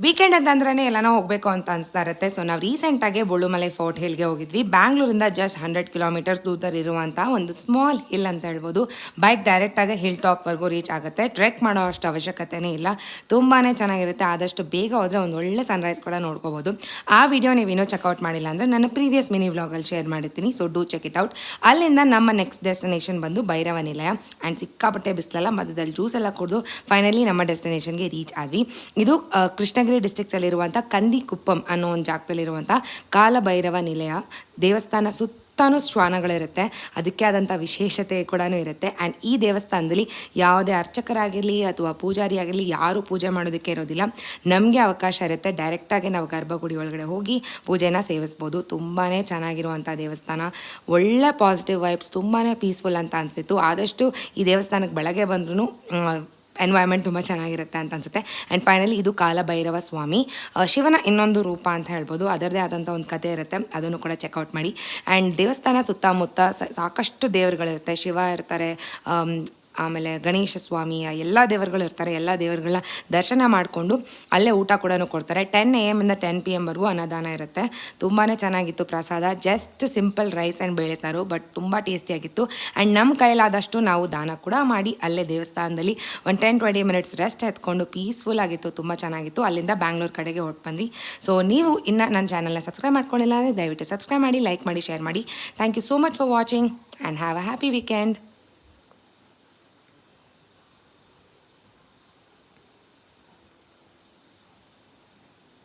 Weekend ಅಂತಂದ್ರೆ ಎಲ್ಲನೋ ಹೋಗಬೇಕು ಅಂತ ಅನಿಸ್ತಾ ಇರುತ್ತೆ. ಸೊ ನಾವು ರೀಸೆಂಟಾಗಿ ಬೊಳ್ಳುಮಲೆ ಫೋರ್ಟ್ ಹಿಲ್ಗೆ ಹೋಗಿದ್ವಿ. ಬ್ಯಾಂಗ್ಳೂರಿಂದ ಜಸ್ಟ್ 100 ಕಿಲೋಮೀಟರ್ಸ್ ದೂರದಲ್ಲಿರುವಂಥ ಒಂದು ಸ್ಮಾಲ್ ಹಿಲ್ ಅಂತ ಹೇಳ್ಬೋದು. ಬೈಕ್ ಡೈರೆಕ್ಟಾಗಿ ಹಿಲ್ ಟಾಪ್ವರೆಗೂ ರೀಚ್ ಆಗುತ್ತೆ. ಟ್ರೆಕ್ ಮಾಡೋ ಅಷ್ಟು ಅವಶ್ಯಕತೆನೇ ಇಲ್ಲ, ತುಂಬಾ ಚೆನ್ನಾಗಿರುತ್ತೆ. ಆದಷ್ಟು ಬೇಗ ಹೋದರೆ ಒಂದು ಒಳ್ಳೆ ಸನ್ರೈಸ್ ಕೂಡ ನೋಡ್ಕೋಬೋದು. ಆ ವಿಡಿಯೋ ನೀವು ಇನ್ನೂ ಚೆಕ್ಔಟ್ ಮಾಡಿಲ್ಲ ಅಂದರೆ ನನ್ನ ಪ್ರೀವಿಯಸ್ ಮಿನಿ ವ್ಲಾಗಲ್ಲಿ ಶೇರ್ ಮಾಡಿರ್ತೀನಿ. So do check it out. ಅಲ್ಲಿಂದ ನಮ್ಮ ನೆಕ್ಸ್ಟ್ ಡೆಸ್ಟಿನೇಷನ್ ಬಂದು ಭೈರವ ನಿಲಯ. ಆ್ಯಂಡ್ ಸಿಕ್ಕಾಪಟ್ಟೆ ಬಿಸಿಲಲ್ಲ, ಮಧ್ಯದಲ್ಲಿ ಜ್ಯೂಸ್ ಎಲ್ಲ ಕುಡಿದು ಫೈನಲಿ ನಮ್ಮ ಡೆಸ್ಟಿನೇಷನ್ಗೆ ರೀಚ್ ಆದ್ವಿ. ಇದು ಕೃಷ್ಣಗಿರಿ ಡಿಸ್ಟ್ರಿಕ್ಟಲ್ಲಿರುವಂಥ ಕಂದಿಕುಪ್ಪಂ ಅನ್ನೋ ಒಂದು ಜಾಗದಲ್ಲಿರುವಂಥ ಕಾಲಭೈರವ ನಿಲಯ ದೇವಸ್ಥಾನ. ಸುತ್ತಾನು ಶ್ವಾನಗಳಿರುತ್ತೆ, ಅದಕ್ಕೆ ಆದಂಥ ವಿಶೇಷತೆ ಕೂಡ ಇರುತ್ತೆ. ಆ್ಯಂಡ್ ಈ ದೇವಸ್ಥಾನದಲ್ಲಿ ಯಾವುದೇ ಅರ್ಚಕರಾಗಿರಲಿ ಅಥವಾ ಪೂಜಾರಿ ಆಗಿರಲಿ ಯಾರೂ ಪೂಜೆ ಮಾಡೋದಕ್ಕೆ ಇರೋದಿಲ್ಲ. ನಮಗೆ ಅವಕಾಶ ಇರುತ್ತೆ, ಡೈರೆಕ್ಟಾಗಿ ನಾವು ಗರ್ಭಗುಡಿ ಒಳಗಡೆ ಹೋಗಿ ಪೂಜೆನ ಸೇವಿಸ್ಬೋದು. ತುಂಬಾ ಚೆನ್ನಾಗಿರುವಂಥ ದೇವಸ್ಥಾನ, ಒಳ್ಳೆ ಪಾಸಿಟಿವ್ ವೈಬ್ಸ್, ತುಂಬಾ ಪೀಸ್ಫುಲ್ ಅಂತ ಅನಿಸಿತ್ತು. ಆದಷ್ಟು ಈ ದೇವಸ್ಥಾನಕ್ಕೆ ಬೆಳಗ್ಗೆ ಬಂದ್ರೂ ಎನ್ವೈರ್ಮೆಂಟ್ ತುಂಬ ಚೆನ್ನಾಗಿರುತ್ತೆ ಅಂತ ಅನಿಸುತ್ತೆ. ಆ್ಯಂಡ್ ಫೈನಲಿ ಇದು ಕಾಲಭೈರವ ಸ್ವಾಮಿ, ಶಿವನ ಇನ್ನೊಂದು ರೂಪ ಅಂತ ಹೇಳ್ಬೋದು. ಅದರದೇ ಆದಂಥ ಒಂದು ಕಥೆ ಇರುತ್ತೆ, ಅದನ್ನು ಕೂಡ ಚೆಕ್ಔಟ್ ಮಾಡಿ. ಆ್ಯಂಡ್ ದೇವಸ್ಥಾನ ಸುತ್ತಮುತ್ತ ಸಾಕಷ್ಟು ದೇವರುಗಳಿರುತ್ತೆ. ಶಿವ ಇರ್ತಾರೆ, ಆಮೇಲೆ ಗಣೇಶ ಸ್ವಾಮಿಯ ಎಲ್ಲ ದೇವರುಗಳು ಇರ್ತಾರೆ. ಎಲ್ಲ ದೇವರುಗಳನ್ನ ದರ್ಶನ ಮಾಡಿಕೊಂಡು ಅಲ್ಲೇ ಊಟ ಕೂಡ ಕೊಡ್ತಾರೆ. 10 AM ಇಂದ 10 PM ವರೆಗೂ ಅನ್ನದಾನ ಇರುತ್ತೆ. ತುಂಬಾ ಚೆನ್ನಾಗಿತ್ತು ಪ್ರಸಾದ. ಜಸ್ಟ್ ಸಿಂಪಲ್ ರೈಸ್ ಆ್ಯಂಡ್ ಬೇಳೆ ಸಾರು, ಬಟ್ ತುಂಬ ಟೇಸ್ಟಿಯಾಗಿತ್ತು. ಆ್ಯಂಡ್ ನಮ್ಮ ಕೈಲಾದಷ್ಟು ನಾವು ದಾನ ಕೂಡ ಮಾಡಿ ಅಲ್ಲೇ ದೇವಸ್ಥಾನದಲ್ಲಿ ಒಂದು 10-20 ಮಿನಿಟ್ಸ್ ರೆಸ್ಟ್ ಎತ್ಕೊಂಡು ಪೀಸ್ಫುಲ್ ಆಗಿತ್ತು, ತುಂಬ ಚೆನ್ನಾಗಿತ್ತು. ಅಲ್ಲಿಂದ ಬ್ಯಾಂಗ್ಳೂರು ಕಡೆಗೆ ಹೊರಟು ಬಂದ್ವಿ. ಸೊ ನೀವು ಇನ್ನು ನನ್ನ ಚಾನಲ್ನ ಸಬ್ಸ್ಕ್ರೈಬ್ ಮಾಡ್ಕೊಳ್ಳಿಲ್ಲ ಅಂದರೆ ದಯವಿಟ್ಟು ಸಬ್ಸ್ಕ್ರೈಬ್ ಮಾಡಿ, ಲೈಕ್ ಮಾಡಿ, ಶೇರ್ ಮಾಡಿ. Thank you so much for watching and have a happy weekend.